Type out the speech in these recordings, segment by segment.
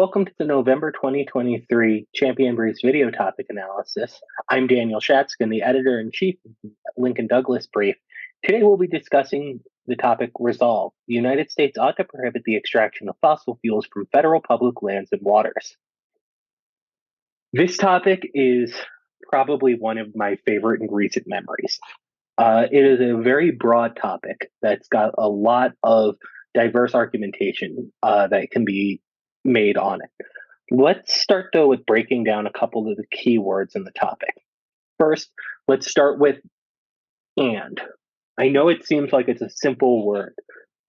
welcome to the November 2023 Champion Briefs video topic analysis. I'm Daniel Shatzkin, the editor-in-chief of Lincoln Douglas Brief. Today we'll be discussing the topic Resolve. The United States ought to prohibit the extraction of fossil fuels from federal public lands and waters. This topic is probably one of my favorite in recent memories. It is a very broad topic that's got a lot of diverse argumentation that can be made on it. Let's start though with breaking down a couple of the key words in the topic. First, let's start with and. I know it seems like it's a simple word,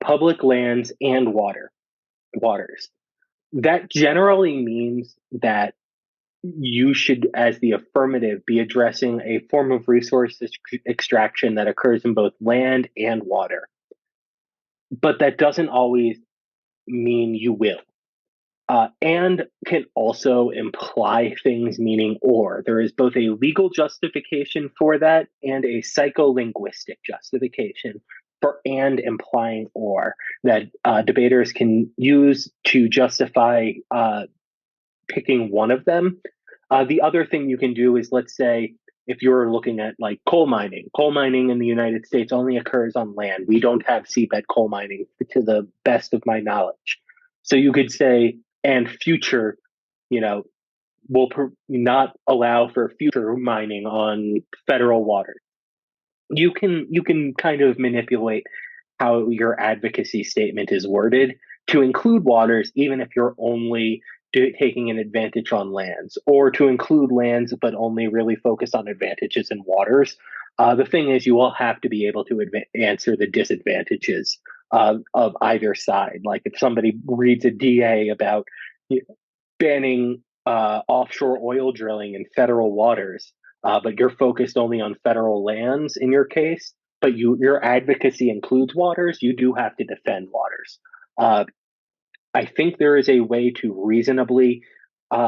public lands and waters. That generally means that you should, as the affirmative, be addressing a form of resource extraction that occurs in both land and water. But that doesn't always mean you will. And can also imply things meaning or. There is both a legal justification for that and a psycholinguistic justification for and implying or that debaters can use to justify picking one of them. The other thing you can do is, let's say, if you're looking at like coal mining in the United States only occurs on land. We don't have seabed coal mining to the best of my knowledge. So you could say, and future, will not allow for future mining on federal water. You can kind of manipulate how your advocacy statement is worded to include waters, even if you're only taking an advantage on lands, or to include lands but only really focus on advantages in waters. The thing is, you will have to be able to answer the disadvantages of either side. Like if somebody reads a DA about banning offshore oil drilling in federal waters, but you're focused only on federal lands in your case, but your advocacy includes waters, you do have to defend waters. I think there is a way to reasonably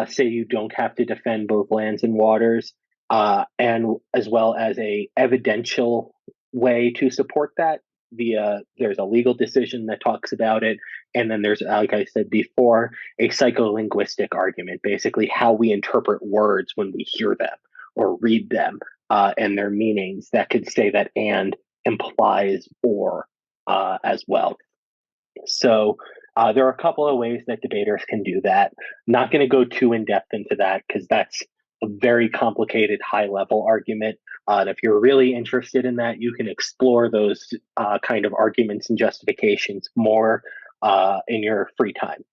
say you don't have to defend both lands and waters, and as well as a evidential way to support that. There's a legal decision that talks about it, and then there's, like I said before, a psycholinguistic argument, basically how we interpret words when we hear them or read them, and their meanings that could say that and implies or as well. So there are a couple of ways that debaters can do that. Not going to go too in depth into that because that's a very complicated high level argument. And if you're really interested in that, you can explore those kind of arguments and justifications more in your free time.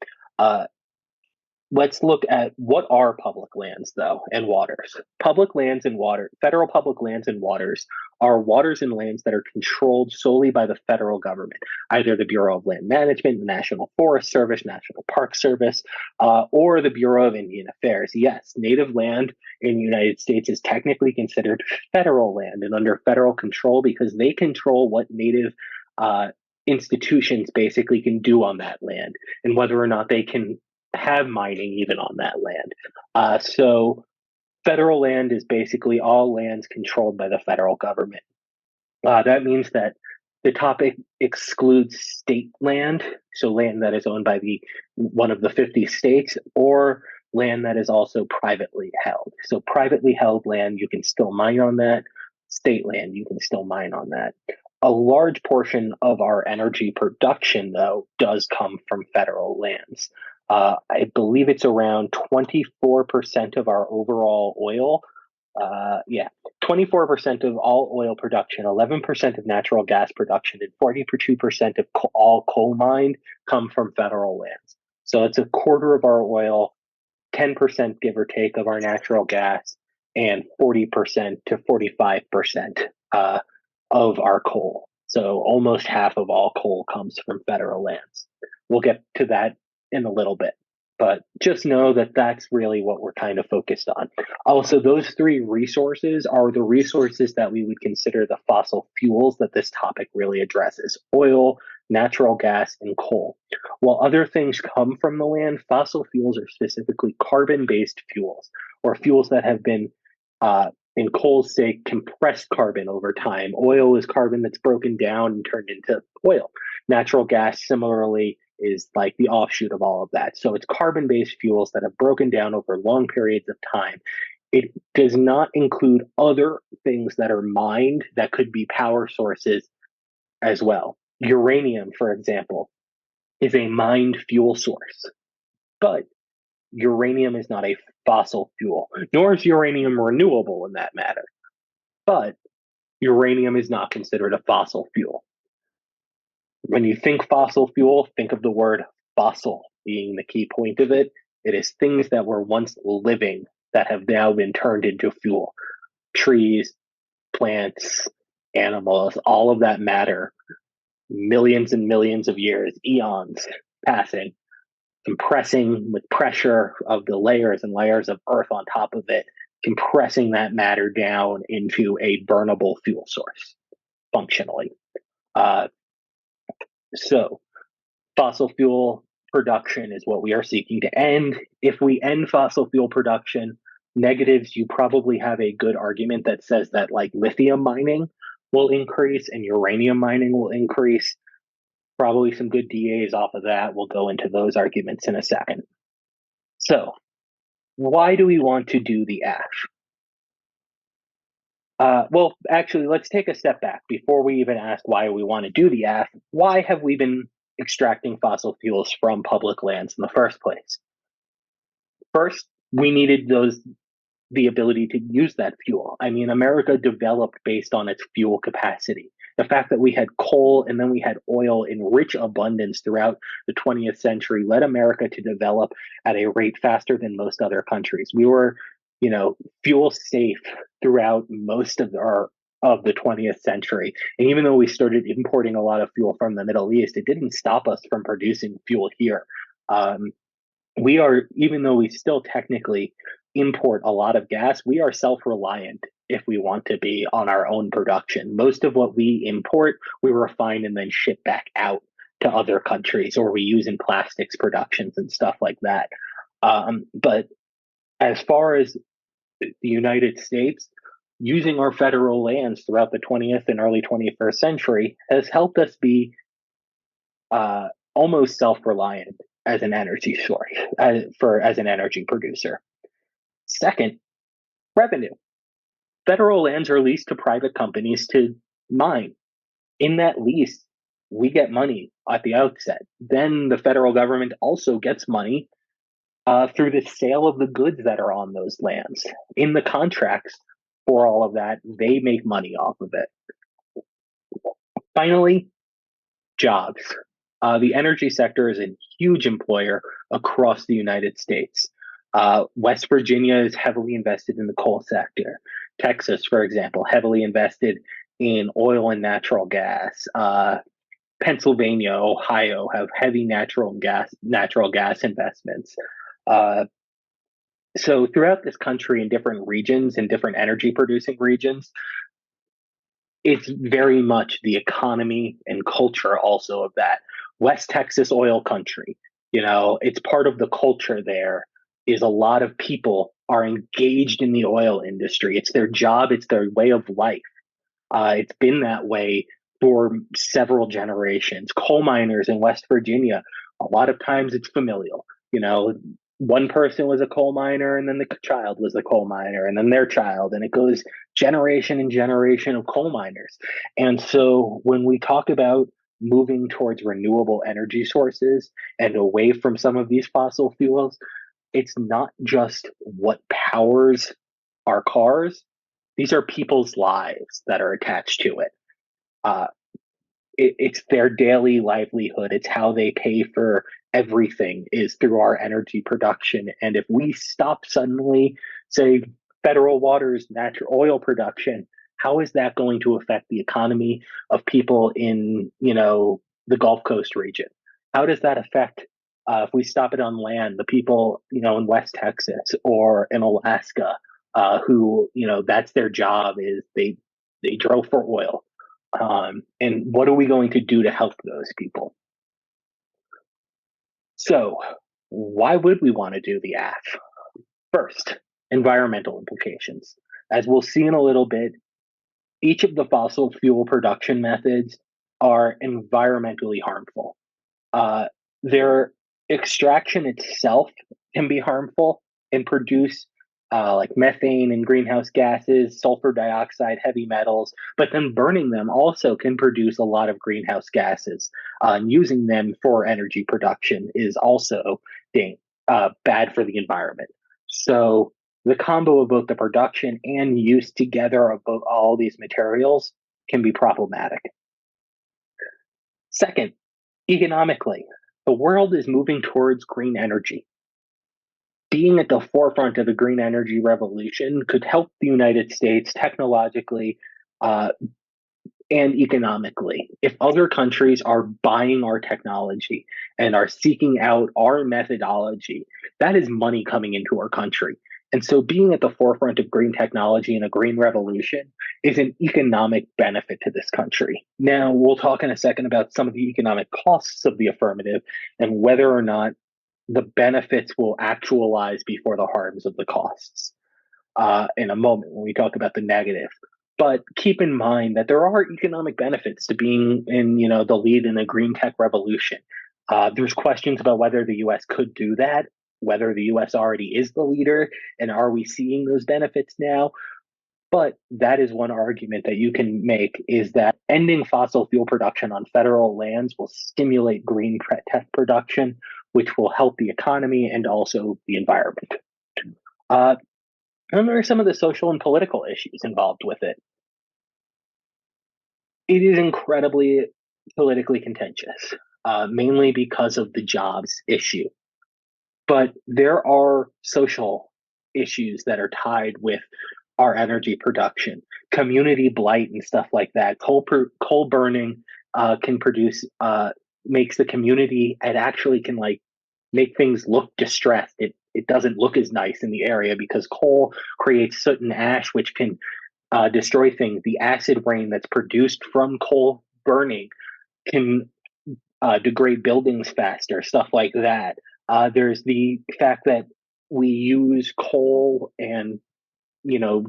Let's look at what are public lands, though, and waters. Public lands and water, federal public lands and waters are waters and lands that are controlled solely by the federal government, either the Bureau of Land Management, the National Forest Service, National Park Service, or the Bureau of Indian Affairs. Yes, native land in the United States is technically considered federal land and under federal control because they control what native institutions basically can do on that land and whether or not they can have mining even on that land. So federal land is basically all lands controlled by the federal government. That means that the topic excludes state land, so land that is owned by one of the 50 states, or land that is also privately held. So privately held land, you can still mine on that. State land, you can still mine on that. A large portion of our energy production, though, does come from federal lands. I believe it's around 24% of our overall oil. 24% of all oil production, 11% of natural gas production, and 42% of all coal mined come from federal lands. So it's a quarter of our oil, 10% give or take of our natural gas, and 40% to 45% of our coal. So almost half of all coal comes from federal lands. We'll get to that in a little bit, but just know that that's really what we're kind of focused on. Also, those three resources are the resources that we would consider the fossil fuels that this topic really addresses: oil, natural gas, and coal. While other things come from the land, fossil fuels are specifically carbon-based fuels, or fuels that have been, in coal's sake, compressed carbon over time. Oil is carbon that's broken down and turned into oil. Natural gas, similarly, is like the offshoot of all of that. So it's carbon-based fuels that have broken down over long periods of time. It does not include other things that are mined that could be power sources as well. Uranium, for example, is a mined fuel source, but uranium is not a fossil fuel, nor is uranium renewable in that matter. But uranium is not considered a fossil fuel. When you think fossil fuel, think of the word fossil being the key point of it. It is things that were once living that have now been turned into fuel. Trees, plants, animals, all of that matter, millions and millions of years, eons passing, compressing with pressure of the layers and layers of earth on top of it, compressing that matter down into a burnable fuel source functionally. Uh, so, fossil fuel production is what we are seeking to end. If we end fossil fuel production, negatives, you probably have a good argument that says that like lithium mining will increase and uranium mining will increase. Probably some good DAs off of that. We'll go into those arguments in a second. So, why do we want to do the ash? Well, actually, let's take a step back before we even ask why we want to do the ash. Why have we been extracting fossil fuels from public lands in the first place? First, we needed the ability to use that fuel. I mean, America developed based on its fuel capacity. The fact that we had coal and then we had oil in rich abundance throughout the 20th century led America to develop at a rate faster than most other countries. We were, fuel safe throughout most of the 20th century. And even though we started importing a lot of fuel from the Middle East, it didn't stop us from producing fuel here. We are, even though we still technically import a lot of gas, we are self-reliant if we want to be on our own production. Most of what we import, we refine and then ship back out to other countries, or we use in plastics productions and stuff like that. But as far as the United States, using our federal lands throughout the 20th and early 21st century has helped us be almost self-reliant as an energy source, as an energy producer. Second, revenue. Federal lands are leased to private companies to mine. In that lease, we get money at the outset. Then the federal government also gets money through the sale of the goods that are on those lands. In the contracts for all of that, they make money off of it. Finally, jobs. The energy sector is a huge employer across the United States. West Virginia is heavily invested in the coal sector. Texas, for example, heavily invested in oil and natural gas. Pennsylvania, Ohio have heavy natural gas investments. So throughout this country, in different regions, in different energy producing regions, it's very much the economy and culture also of that. West Texas oil country, it's part of the culture there is a lot of people are engaged in the oil industry. It's their job, it's their way of life. It's been that way for several generations. Coal miners in West Virginia, a lot of times it's familial. One person was a coal miner, and then the child was a coal miner, and then their child, and it goes generation and generation of coal miners. And so when we talk about moving towards renewable energy sources and away from some of these fossil fuels, it's not just what powers our cars. These are people's lives that are attached to it. Uh, it's their daily livelihood. It's how they pay for everything is through our energy production. And if we stop suddenly, say, federal waters, natural oil production, how is that going to affect the economy of people in, the Gulf Coast region? How does that affect if we stop it on land, the people, in West Texas or in Alaska, who, that's their job is they drill for oil. And what are we going to do to help those people? So, why would we want to do the AF? First, environmental implications. As we'll see in a little bit, each of the fossil fuel production methods are environmentally harmful. Their extraction itself can be harmful and produce like methane and greenhouse gases, sulfur dioxide, heavy metals, but then burning them also can produce a lot of greenhouse gases. And using them for energy production is also bad for the environment. So the combo of both the production and use together of both all these materials can be problematic. Second, economically, the world is moving towards green energy. Being at the forefront of the green energy revolution could help the United States technologically uh, and economically. If other countries are buying our technology and are seeking out our methodology, that is money coming into our country. And so being at the forefront of green technology and a green revolution is an economic benefit to this country. Now, we'll talk in a second about some of the economic costs of the affirmative and whether or not the benefits will actualize before the harms of the costs in a moment when we talk about the negative. But keep in mind that there are economic benefits to being in, the lead in the green tech revolution. There's questions about whether the U.S. could do that, whether the U.S. already is the leader, and are we seeing those benefits now? But that is one argument that you can make is that ending fossil fuel production on federal lands will stimulate green tech production, which will help the economy and also the environment. Uh, and there are some of the social and political issues involved with it. It is incredibly politically contentious, mainly because of the jobs issue. But there are social issues that are tied with our energy production, community blight and stuff like that. Coal burning can produce makes the community. It actually can like make things look distressed. It doesn't look as nice in the area because coal creates soot and ash, which can destroy things. The acid rain that's produced from coal burning can degrade buildings faster, stuff like that. There's the fact that we use coal and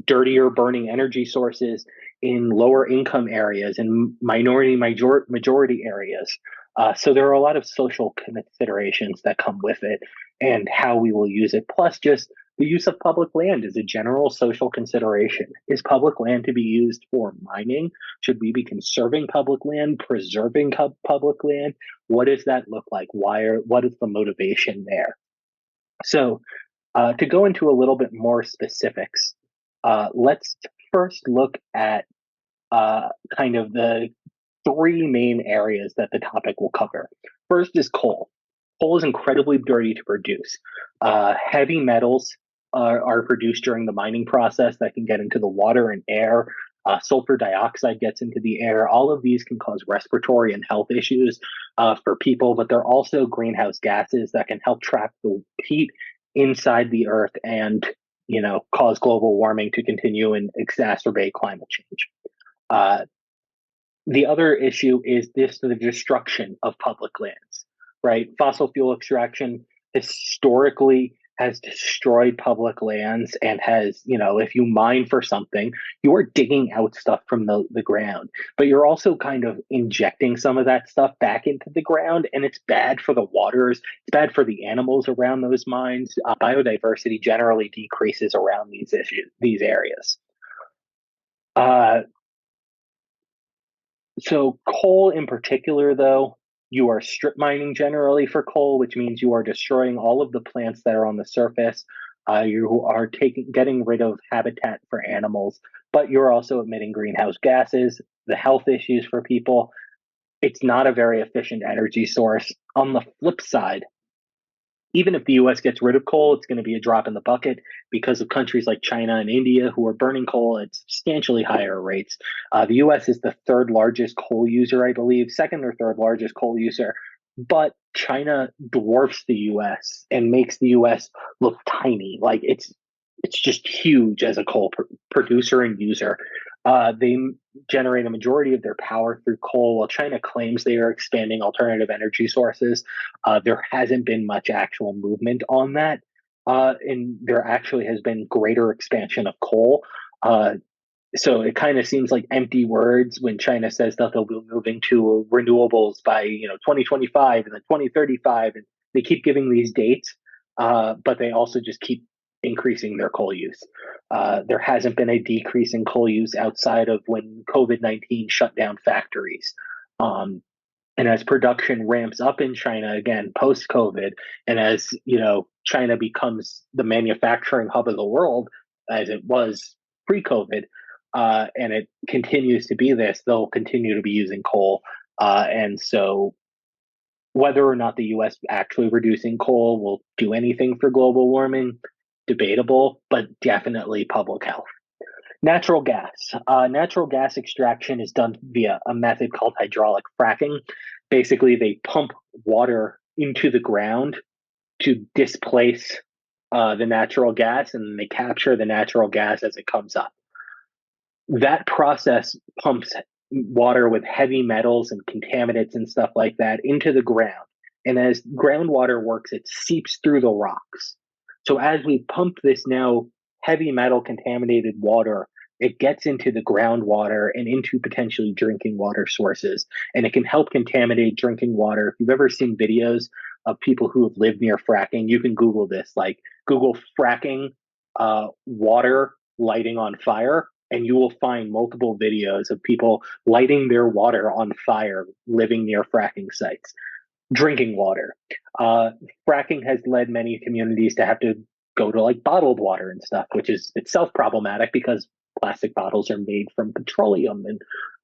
dirtier burning energy sources in lower income areas and majority areas. So there are a lot of social considerations that come with it and how we will use it. Plus, just the use of public land is a general social consideration. Is public land to be used for mining? Should we be conserving public land, preserving public land? What does that look like? What is the motivation there? So to go into a little bit more specifics, let's first look at kind of the three main areas that the topic will cover. First is coal. Coal is incredibly dirty to produce. Heavy metals are produced during the mining process that can get into the water and air. Sulfur dioxide gets into the air. All of these can cause respiratory and health issues for people, but they're also greenhouse gases that can help trap the heat inside the earth and cause global warming to continue and exacerbate climate change. Uh, the other issue is the destruction of public lands, right? Fossil fuel extraction historically has destroyed public lands and has, if you mine for something, you are digging out stuff from the ground, but you're also kind of injecting some of that stuff back into the ground, and it's bad for the waters. It's bad for the animals around those mines. Biodiversity generally decreases around these areas. Uh, So coal in particular, though, you are strip mining generally for coal, which means you are destroying all of the plants that are on the surface. You are getting rid of habitat for animals, but you're also emitting greenhouse gases, the health issues for people. It's not a very efficient energy source. On the flip side, even if the US gets rid of coal, it's going to be a drop in the bucket because of countries like China and India who are burning coal at substantially higher rates. The US is the third largest coal user, I believe, second or third largest coal user, but China dwarfs the US and makes the US look tiny. Like it's just huge as a coal producer and user. They generate a majority of their power through coal, while China claims they are expanding alternative energy sources. There hasn't been much actual movement on that. And there actually has been greater expansion of coal. So it kind of seems like empty words when China says that they'll be moving to renewables by 2025 and then 2035, and they keep giving these dates, but they also just keep increasing their coal use. There hasn't been a decrease in coal use outside of when COVID-19 shut down factories. Um, and as production ramps up in China again post COVID, and as China becomes the manufacturing hub of the world as it was pre COVID, and it continues to be this, they'll continue to be using coal. And so, whether or not the U.S. actually reducing coal will do anything for global warming, debatable, but definitely public health. Natural gas. Natural gas extraction is done via a method called hydraulic fracking. Basically, they pump water into the ground to displace the natural gas, and then they capture the natural gas as it comes up. That process pumps water with heavy metals and contaminants and stuff like that into the ground. And as groundwater works, it seeps through the rocks. So as we pump this now heavy metal contaminated water, it gets into the groundwater and into potentially drinking water sources. And it can help contaminate drinking water. If you've ever seen videos of people who have lived near fracking, you can Google this, like Google fracking water lighting on fire, and you will find multiple videos of people lighting their water on fire living near fracking sites. Drinking water. Fracking has led many communities to have to go to like bottled water and stuff, which is itself problematic because plastic bottles are made from petroleum, and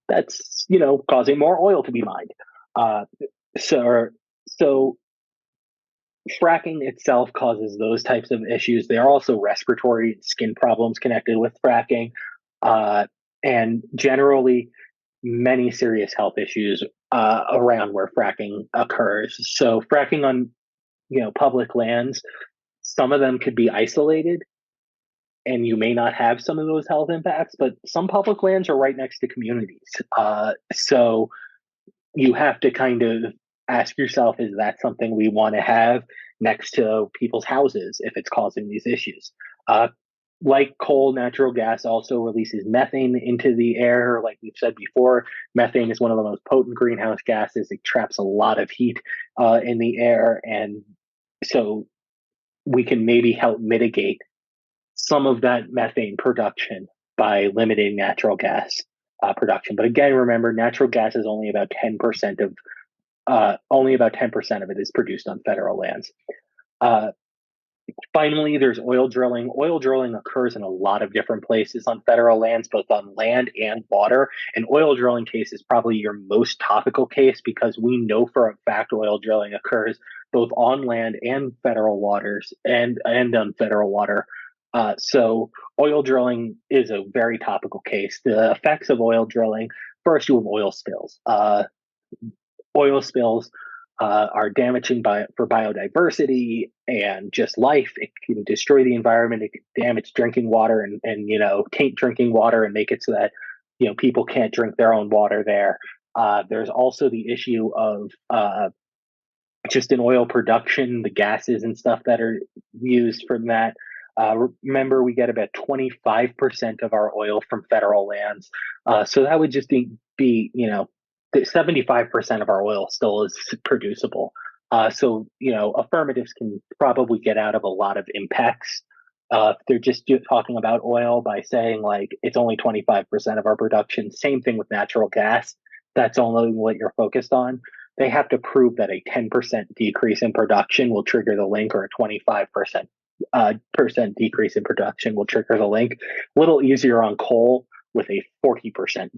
that's causing more oil to be mined. Uh, so so fracking itself causes those types of issues. There are also respiratory and skin problems connected with fracking, uh, and generally many serious health issues around where fracking occurs. So fracking on public lands, some of them could be isolated, and you may not have some of those health impacts, but some public lands are right next to communities. So you have to kind of ask yourself, is that something we want to have next to people's houses if it's causing these issues? Uh, like coal, natural gas also releases methane into the air. Like we've said before, methane is one of the most potent greenhouse gases. It traps a lot of heat in the air. And so we can maybe help mitigate some of that methane production by limiting natural gas production. But again, remember, natural gas is only about 10% of it is produced on federal lands. Uh, Finally, there's oil drilling. Oil drilling occurs in a lot of different places on federal lands, both on land and water. An oil drilling case is probably your most topical case because we know for a fact oil drilling occurs both on land and federal waters and on federal water. So oil drilling is a very topical case. The effects of oil drilling: first, you have oil spills. Oil spills are damaging for biodiversity and just life. It can destroy the environment. It can damage drinking water and taint drinking water and make it so that people can't drink their own water there. There's also the issue of just in oil production, the gases and stuff that are used from that. Remember, we get about 25% of our oil from federal lands. So that would just be 75% of our oil still is producible. So, affirmatives can probably get out of a lot of impacts. If they're just talking about oil by saying like it's only 25% of our production. Same thing with natural gas. That's only what you're focused on. They have to prove that a 10% decrease in production will trigger the link, or a 25% percent decrease in production will trigger the link. A little easier on coal with a 40%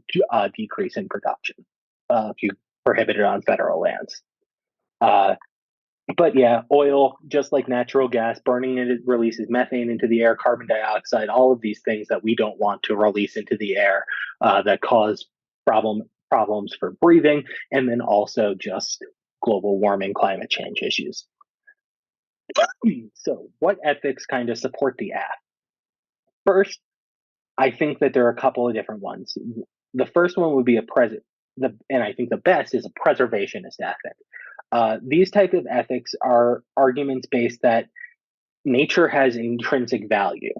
decrease in production if you prohibit it on federal lands. Uh, but yeah, oil, just like natural gas, burning it releases methane into the air, carbon dioxide, all of these things that we don't want to release into the air that cause problems for breathing, and then also just global warming, climate change issues. So, what ethics kind of support the act? First, I think that there are a couple of different ones. The first one would be and I think the best is a preservationist ethic. These type of ethics are arguments based that nature has intrinsic value.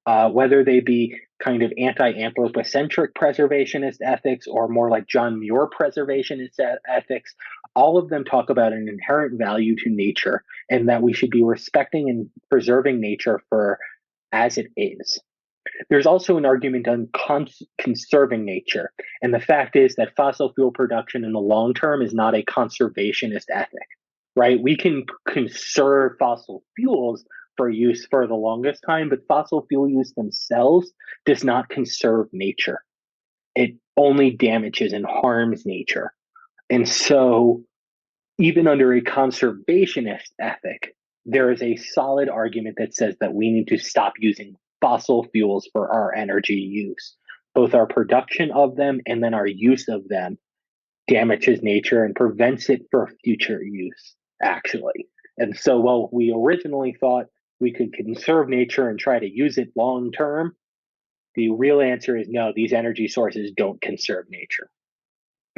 whether they be kind of anti-anthropocentric preservationist ethics or more like John Muir preservationist ethics. All of them talk about an inherent value to nature and that we should be respecting and preserving nature for as it is. There's also an argument on conserving nature. And the fact is that fossil fuel production in the long term is not a conservationist ethic, right? We can conserve fossil fuels for use for the longest time, but fossil fuel use themselves does not conserve nature. It only damages and harms nature. And so, even under a conservationist ethic, there is a solid argument that says that we need to stop using fossil fuels for our energy use. Both our production of them and then our use of them damages nature and prevents it for future use, actually. And so, while we originally thought we could conserve nature and try to use it long term, the real answer is no, these energy sources don't conserve nature.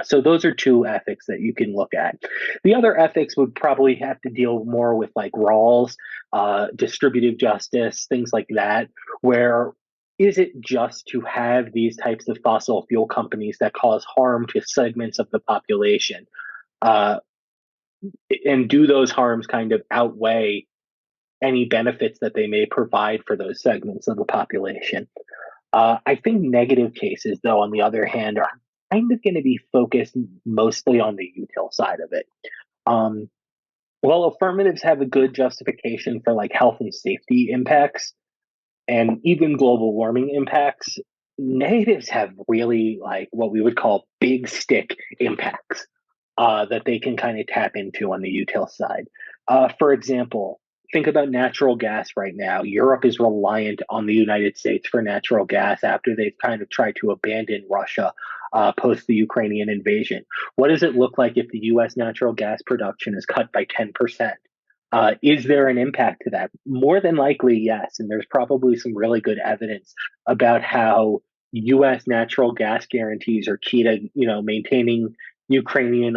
So those are two ethics that you can look at. The other ethics would probably have to deal more with like Rawls, distributive justice, things like that, where is it just to have these types of fossil fuel companies that cause harm to segments of the population? Uh, and do those harms kind of outweigh any benefits that they may provide for those segments of the population? I think negative cases, though, on the other hand, are kind of going to be focused mostly on the util side of it. Um, while affirmatives have a good justification for like health and safety impacts and even global warming impacts, negatives have really like what we would call big stick impacts that they can kind of tap into on the util side. For example, think about natural gas right now. Europe is reliant on the United States for natural gas after they've kind of tried to abandon Russia post the Ukrainian invasion. What does it look like if the US natural gas production is cut by 10%? Is there an impact to that? More than likely, yes. And there's probably some really good evidence about how U.S. natural gas guarantees are key to, maintaining Ukrainian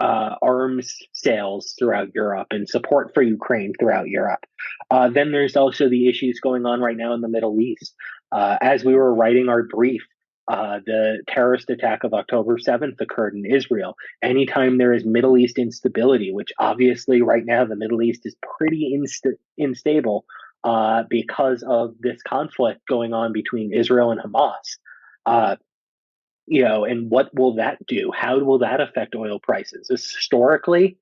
arms sales throughout Europe and support for Ukraine throughout Europe. Then there's also the issues going on right now in the Middle East. As we were writing our brief, the terrorist attack of October 7th occurred in Israel. Anytime there is Middle East instability, which obviously right now the Middle East is pretty unstable because of this conflict going on between Israel and Hamas. And what will that do? How will that affect oil prices? Historically,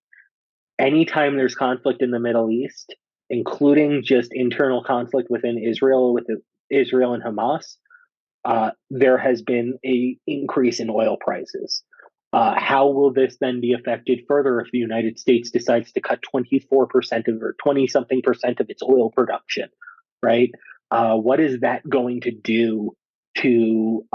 anytime there's conflict in the Middle East, including just internal conflict within Israel with Israel and Hamas, there has been a increase in oil prices. How will this then be affected further if the United States decides to cut 24% of or 20 something percent of its oil production, right? What is that going to do to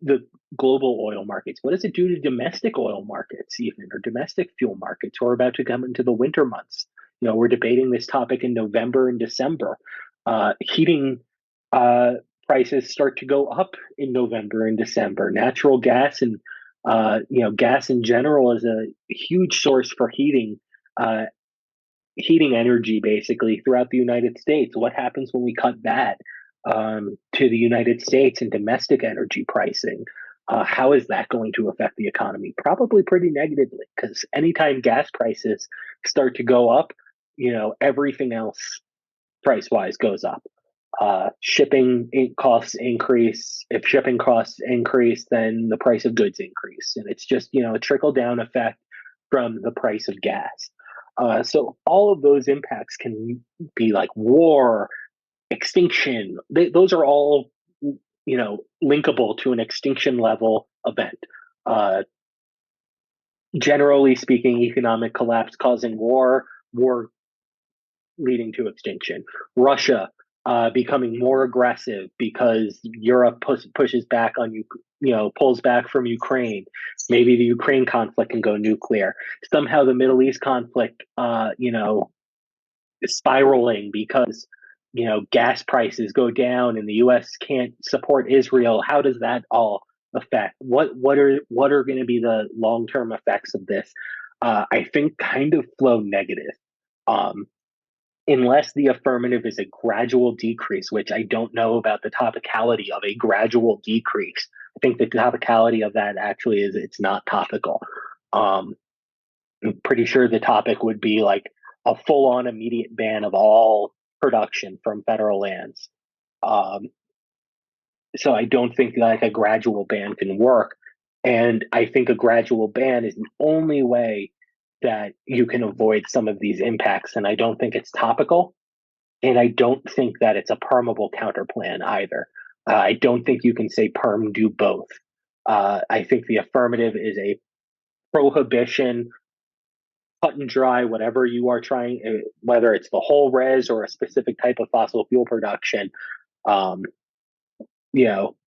the global oil markets? What does it do to domestic oil markets, even, or domestic fuel markets who are about to come into the winter months? We're debating this topic in November and December. Heating prices start to go up in November and December. Natural gas and gas in general is a huge source for heating energy basically throughout the United States. What happens when we cut that to the United States and domestic energy pricing? How is that going to affect the economy? Probably pretty negatively, because anytime gas prices start to go up, everything else price wise goes up. Shipping costs increase. If shipping costs increase, then the price of goods increase. And it's just, a trickle down effect from the price of gas. So all of those impacts can be like war, extinction. Those are all, linkable to an extinction level event. Generally speaking, economic collapse causing war leading to extinction. Russia becoming more aggressive because Europe pushes back on pulls back from Ukraine. Maybe the Ukraine conflict can go nuclear. Somehow the Middle East conflict, is spiraling because gas prices go down and the U.S. can't support Israel. How does that all affect? What are going to be the long term effects of this? I think kind of flow negative. Um, unless the affirmative is a gradual decrease, which I don't know about the topicality of a gradual decrease. I think the topicality of that actually is it's not topical. Um, I'm pretty sure the topic would be like a full on immediate ban of all production from federal lands. Um, so I don't think like a gradual ban can work. And I think a gradual ban is the only way that you can avoid some of these impacts. And I don't think it's topical. And I don't think that it's a permable counterplan either. I don't think you can say perm do both. I think the affirmative is a prohibition, cut and dry, whatever you are trying, whether it's the whole res or a specific type of fossil fuel production. Um,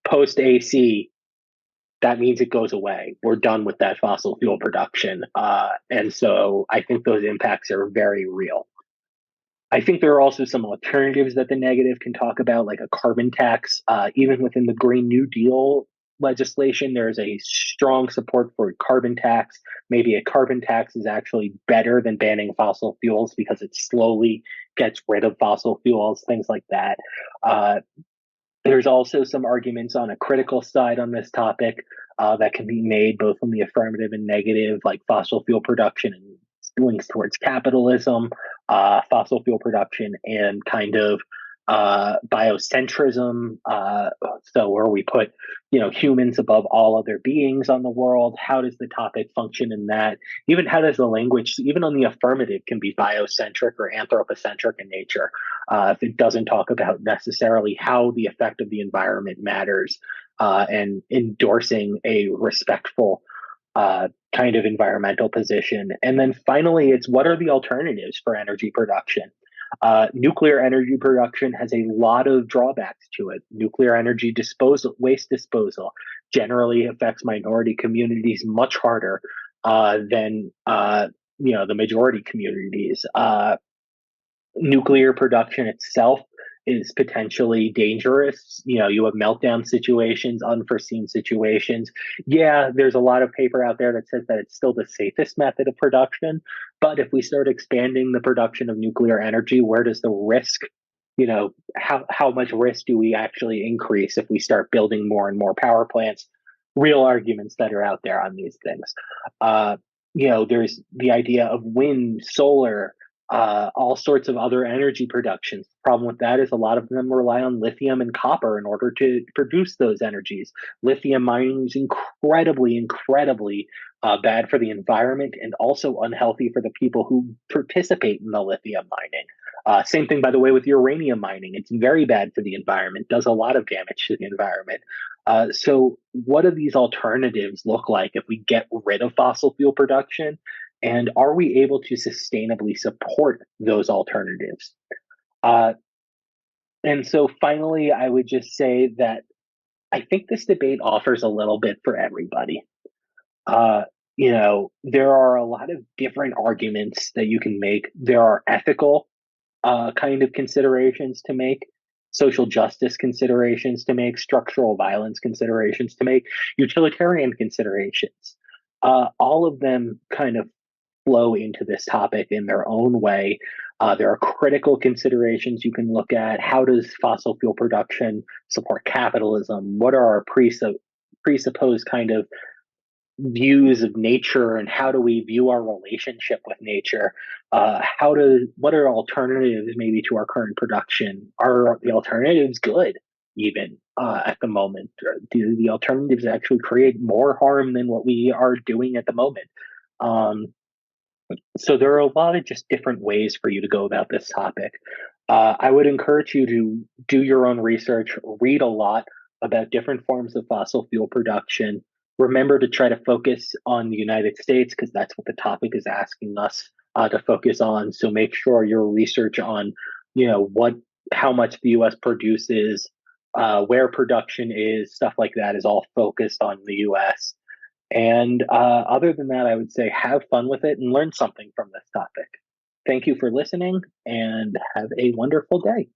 Post AC, that means it goes away. We're done with that fossil fuel production. And so I think those impacts are very real. I think there are also some alternatives that the negative can talk about, like a carbon tax. Even within the Green New Deal legislation, there's a strong support for a carbon tax. Maybe a carbon tax is actually better than banning fossil fuels because it slowly gets rid of fossil fuels, things like that. Uh, there's also some arguments on a critical side on this topic that can be made both on the affirmative and negative, like fossil fuel production and links towards capitalism, fossil fuel production, and kind of biocentrism. So where we put, humans above all other beings on the world. How does the topic function in that? Even how does the language, even on the affirmative, can be biocentric or anthropocentric in nature? If it doesn't talk about necessarily how the effect of the environment matters, and endorsing a respectful kind of environmental position. And then finally, it's what are the alternatives for energy production? Nuclear energy production has a lot of drawbacks to it. Nuclear energy disposal, waste disposal, generally affects minority communities much harder than the majority communities. Nuclear production itself is potentially dangerous. You have meltdown situations, unforeseen situations. Yeah, there's a lot of paper out there that says that it's still the safest method of production. But if we start expanding the production of nuclear energy, where does the risk, how much risk do we actually increase if we start building more and more power plants? Real arguments that are out there on these things. There's the idea of wind, solar, all sorts of other energy productions. The problem with that is a lot of them rely on lithium and copper in order to produce those energies. Lithium mining is incredibly bad for the environment and also unhealthy for the people who participate in the lithium mining. Same thing, by the way, with uranium mining. It's very bad for the environment, does a lot of damage to the environment. So, what do these alternatives look like if we get rid of fossil fuel production? And are we able to sustainably support those alternatives? Uh, and so finally, I would just say that I think this debate offers a little bit for everybody. Uh, there are a lot of different arguments that you can make. There are ethical kind of considerations to make, social justice considerations to make, structural violence considerations to make, utilitarian considerations. All of them kind of flow into this topic in their own way. There are critical considerations you can look at. How does fossil fuel production support capitalism? What are our presupposed kind of views of nature, and how do we view our relationship with nature? What are alternatives maybe to our current production? Are the alternatives good even at the moment? Or do the alternatives actually create more harm than what we are doing at the moment? Um, so there are a lot of just different ways for you to go about this topic. I would encourage you to do your own research, read a lot about different forms of fossil fuel production. Remember to try to focus on the United States because that's what the topic is asking us to focus on. So make sure your research on, how much the U.S. produces, where production is, stuff like that is all focused on the U.S. And other than that, I would say have fun with it and learn something from this topic. Thank you for listening and have a wonderful day.